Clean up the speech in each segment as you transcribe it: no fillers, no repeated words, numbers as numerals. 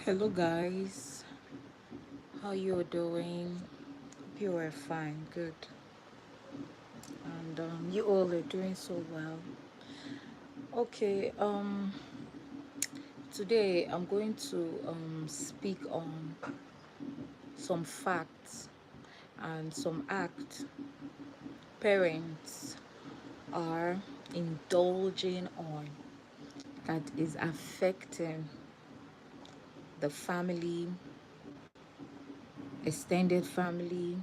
Hello guys, how you doing? Hope you are fine, good, and you all are doing so well. Okay, today I'm going to speak on some facts and some acts parents are indulging on that is affecting the family, extended family,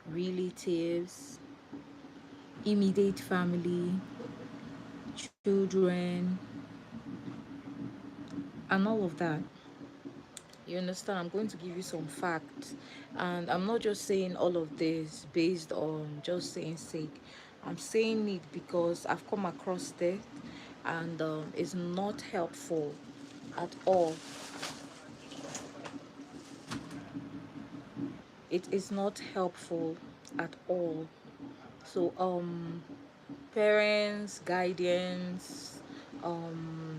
relatives, immediate family, children, and all of that. You understand? I'm going to give you some facts, and I'm not just saying all of this based on just saying sake. I'm saying it because I've come across it, and it's not helpful at all. It is not helpful at all. So, parents, guidance, um,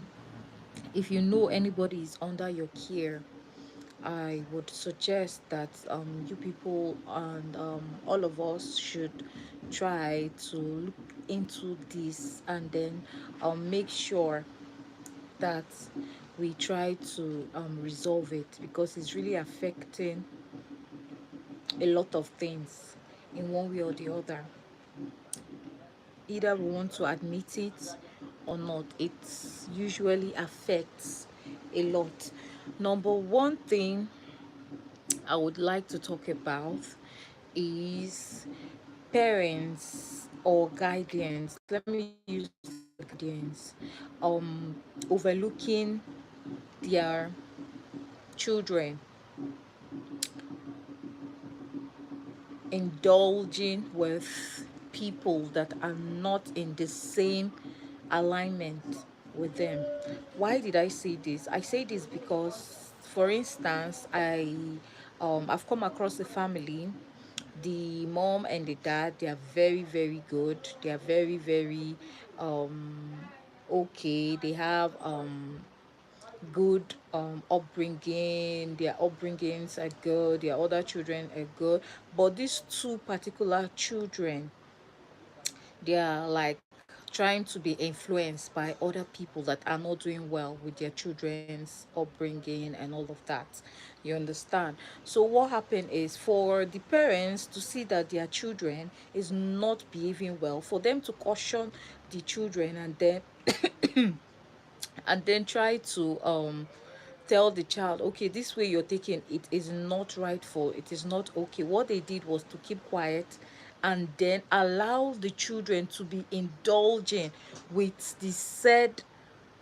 if you know anybody is under your care, I would suggest that you people and all of us should try to look into this, and then make sure that we try to resolve it, because it's really affecting a lot of things in one way or the other. Either we want to admit it or not, it usually affects a lot. Number one thing I would like to talk about is parents or guardians. Let me use the word guardians, overlooking their children, indulging with people that are not in the same alignment with them. Why did I say this? I say this because, for instance, I've come across a family. The mom and the dad, they are very very good. They are very very um okay. They have good upbringing. Their upbringings are good, their other children are good, but these two particular children, they are like trying to be influenced by other people that are not doing well with their children's upbringing and all of that. You understand? So what happened is, for the parents to see that their children is not behaving well, for them to caution the children, and then try to tell the child, okay, this way you're taking it is not rightful, it is not okay. What they did was to keep quiet, and then allow the children to be indulging with the said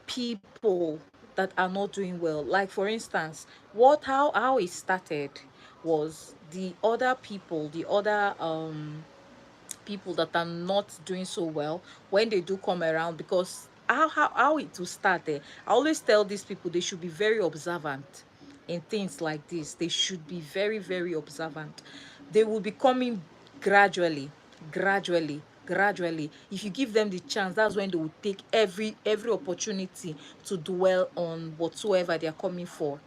people that are not doing well. Like, for instance, how it started was, the other people, the other people that are not doing so well, when they do come around, because how it will start there. I always tell these people they should be very observant in things like this. They should be very very observant. They will be coming gradually, gradually. If you give them the chance, that's when they will take every opportunity to dwell on whatsoever they are coming for.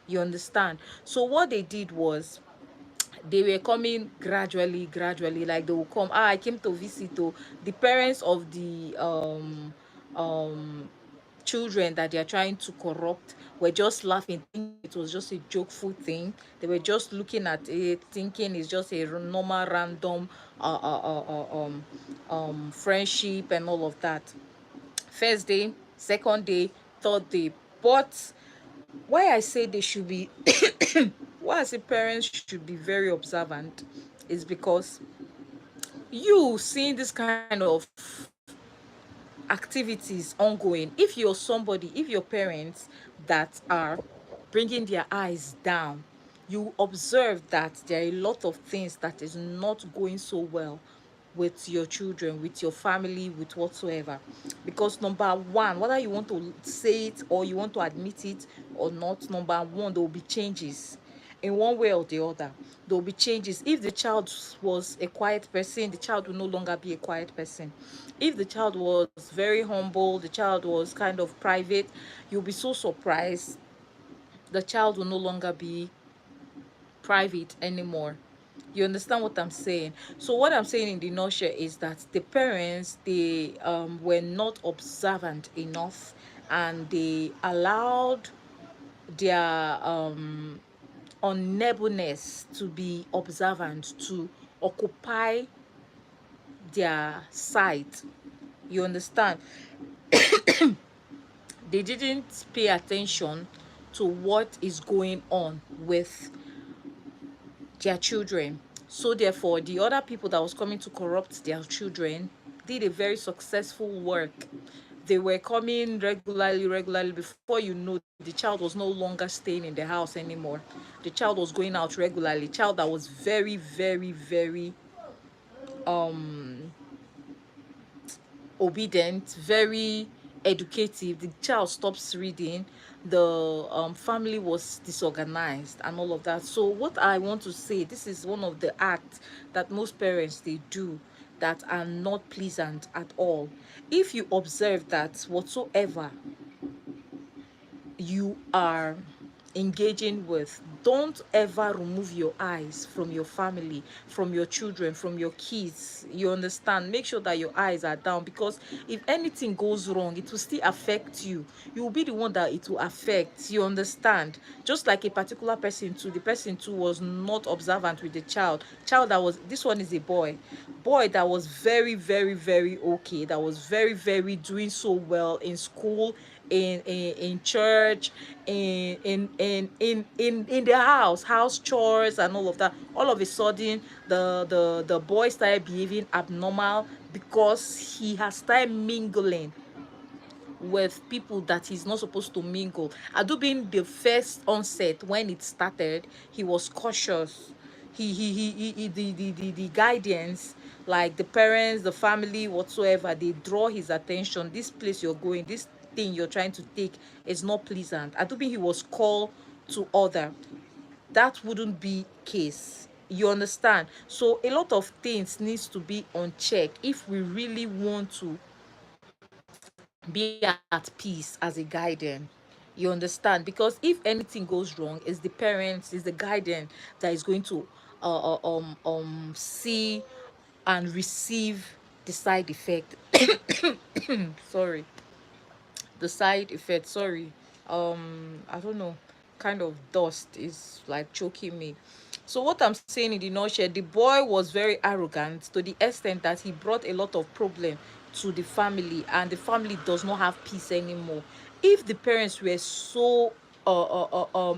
You understand? So what they did was, they were coming gradually, like they will come, I came to visit. Oh, the parents of the um children that they are trying to corrupt were just laughing, thinking it was just a jokeful thing. They were just looking at it, thinking it's just a normal random friendship and all of that. First day, second day, third day. But why I say they should be why I say parents should be very observant is because, you seeing this kind of activities ongoing, if you're somebody, if your parents that are bringing their eyes down, you observe that there are a lot of things that is not going so well with your children, with your family, with whatsoever. Because number one, whether you want to say it or you want to admit it or not, number one, there will be changes in one way or the other. There will be changes. If the child was a quiet person, the child will no longer be a quiet person. If the child was very humble, the child was kind of private, you'll be so surprised the child will no longer be private anymore. You understand what I'm saying? So what I'm saying in the nutshell is that the parents, they were not observant enough, and they allowed their unnebulness to be observant, to occupy their sight. You understand? They didn't pay attention to what is going on with their children. So therefore, the other people that was coming to corrupt their children did a very successful work. They were coming regularly, regularly. Before you know, the child was no longer staying in the house anymore. The child was going out regularly. Child that was very, very, very um obedient, very educative. The child stops reading. The family was disorganized and all of that. So what I want to say, this is one of the acts that most parents they do that are not pleasant at all. If you observe that whatsoever you are engaging with, don't ever remove your eyes from your family, from your children, from your kids. You understand? Make sure that your eyes are down, because if anything goes wrong, it will still affect you. You will be the one that it will affect. You understand? Just like a particular person too, the person too was not observant with the child that was, this one is a boy that was very, very, very okay, that was very, very doing so well in school, in church, in the house chores and all of that. All of a sudden, the boy started behaving abnormal because he has started mingling with people that he's not supposed to mingle. Adu being the first onset when it started, he was cautious. The guidance, like the parents, the family, whatsoever, they draw his attention. This place you're going, this thing you're trying to take is not pleasant. Adu being he was called to order, that wouldn't be case. You understand? So a lot of things needs to be on check if we really want to be at peace as a guardian. You understand? Because if anything goes wrong, it's the parents, it's the guardian that is going to see and receive the side effect. Sorry, the side effect. Sorry, I don't know, kind of dust is like choking me. So what I'm saying in the nutshell, the boy was very arrogant to the extent that he brought a lot of problem to the family, and the family does not have peace anymore. If the parents were so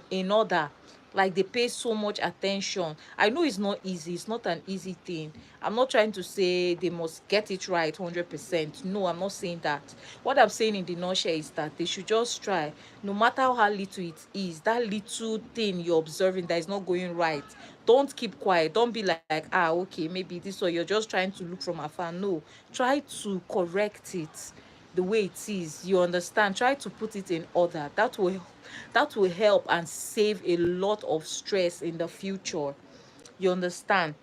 in order, like they pay so much attention, I know it's not easy, it's not an easy thing. I'm not trying to say they must get it right 100%. No, I'm not saying that. What I'm saying in the nutshell is that they should just try, no matter how little it is, that little thing you're observing that is not going right, don't keep quiet. Don't be like, ah, okay, maybe this, or you're just trying to look from afar. No, try to correct it the way it is. You understand? Try to put it in order. That will help and save a lot of stress in the future. You understand?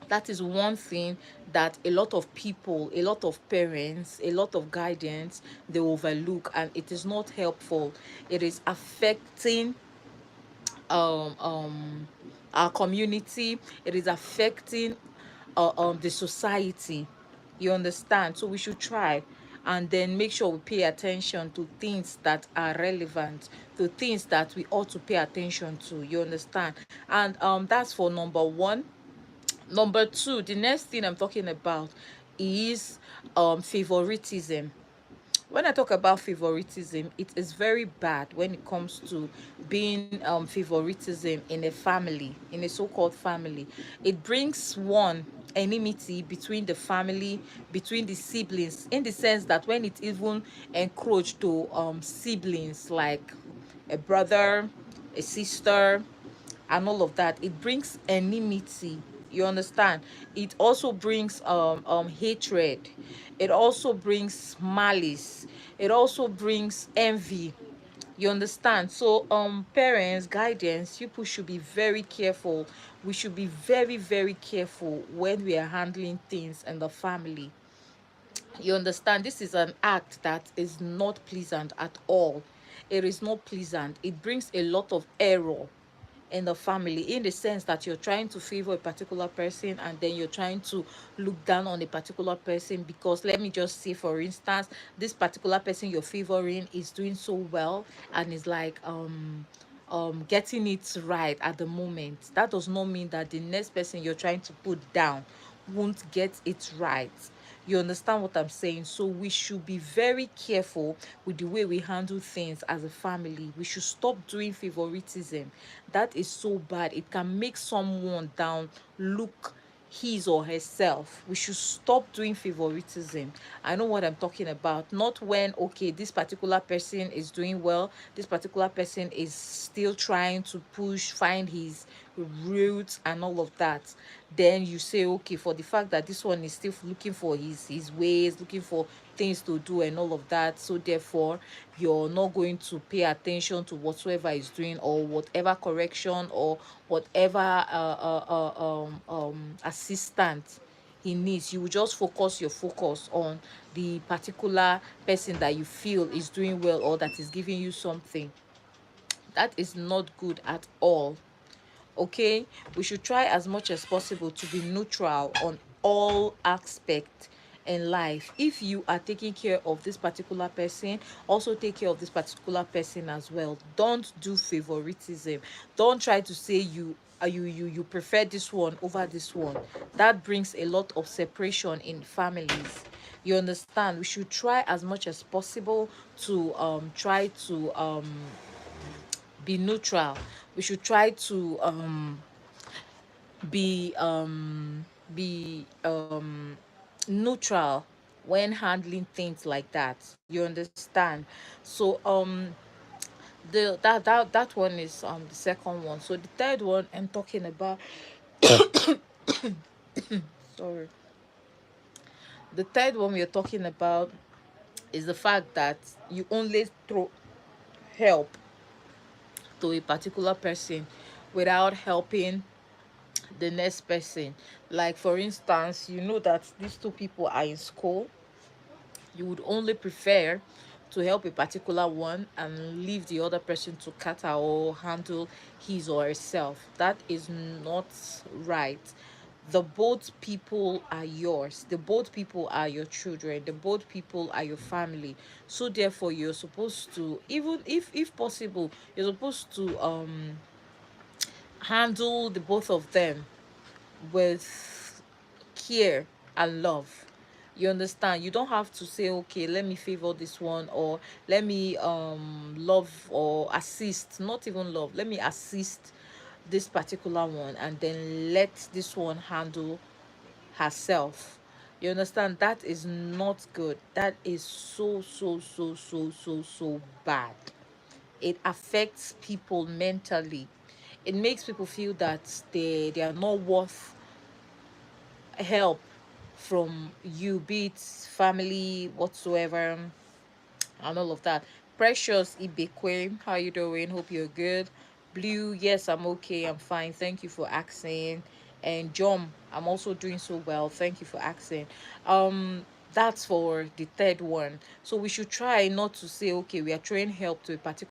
That is one thing that a lot of people, a lot of parents, a lot of guardians, they overlook, and it is not helpful. It is affecting um um our community. It is affecting the society. You understand? So we should try and then make sure we pay attention to things that are relevant, to things that we ought to pay attention to. You understand? And that's for number one. Number two, the next thing I'm talking about is favoritism. When I talk about favoritism, it is very bad when it comes to being favoritism in a family, in a so-called family. It brings one enmity between the family, between the siblings, in the sense that when it even encroach to siblings like a brother, a sister, and all of that, it brings enmity. You understand? It also brings hatred. It also brings malice. It also brings envy. You understand? So parents, guidance, people should be very careful. We should be very, very careful when we are handling things in the family. You understand? This is an act that is not pleasant at all. it is not pleasant. It brings a lot of error in the family, in the sense that you're trying to favor a particular person and then you're trying to look down on a particular person. Because let me just say, for instance, this particular person you're favoring is doing so well and is like getting it right at the moment. That does not mean that the next person you're trying to put down won't get it right. You understand what I'm saying? So we should be very careful with the way we handle things as a family. We should stop doing favoritism. That is so bad. It can make someone down look his or herself. We should stop doing favoritism. I know what I'm talking about. Not when, okay, this particular person is doing well, this particular person is still trying to push, find his roots and all of that. Then you say, okay, for the fact that this one is still looking for his ways, looking for things to do and all of that, so therefore you're not going to pay attention to whatsoever he's doing, or whatever correction or whatever assistant he needs. You will just focus your focus on the particular person that you feel is doing well or that is giving you something. That is not good at all. Okay, we should try as much as possible to be neutral on all aspects in life. If you are taking care of this particular person, also take care of this particular person as well. Don't do favoritism. Don't try to say you prefer this one over this one. That brings a lot of separation in families. You understand? We should try as much as possible to try to be neutral. We should try to be neutral when handling things like that. You understand? So that one is the second one. So the third one I'm talking about, sorry, the third one we're talking about is the fact that you only throw help to a particular person without helping the next person. Like, for instance, you know that these two people are in school, you would only prefer to help a particular one and leave the other person to cater or handle his or herself. That is not right. The both people are yours, the both people are your children, the both people are your family. So therefore you're supposed to, even if possible, you're supposed to handle the both of them with care and love. You understand? You don't have to say, okay, let me favor this one, or let me love or assist, not even love, let me assist this particular one, and then let this one handle herself. You understand? That is not good. That is so bad. It affects people mentally. It makes people feel that they are not worth help from you, be it family, whatsoever, and all of that. Precious Ibekwe, how you doing? Hope you're good. Blue, yes, I'm okay. I'm fine. Thank you for asking. And John, I'm also doing so well. Thank you for asking. That's for the third one. So we should try not to say, okay, we are throwing help to a particular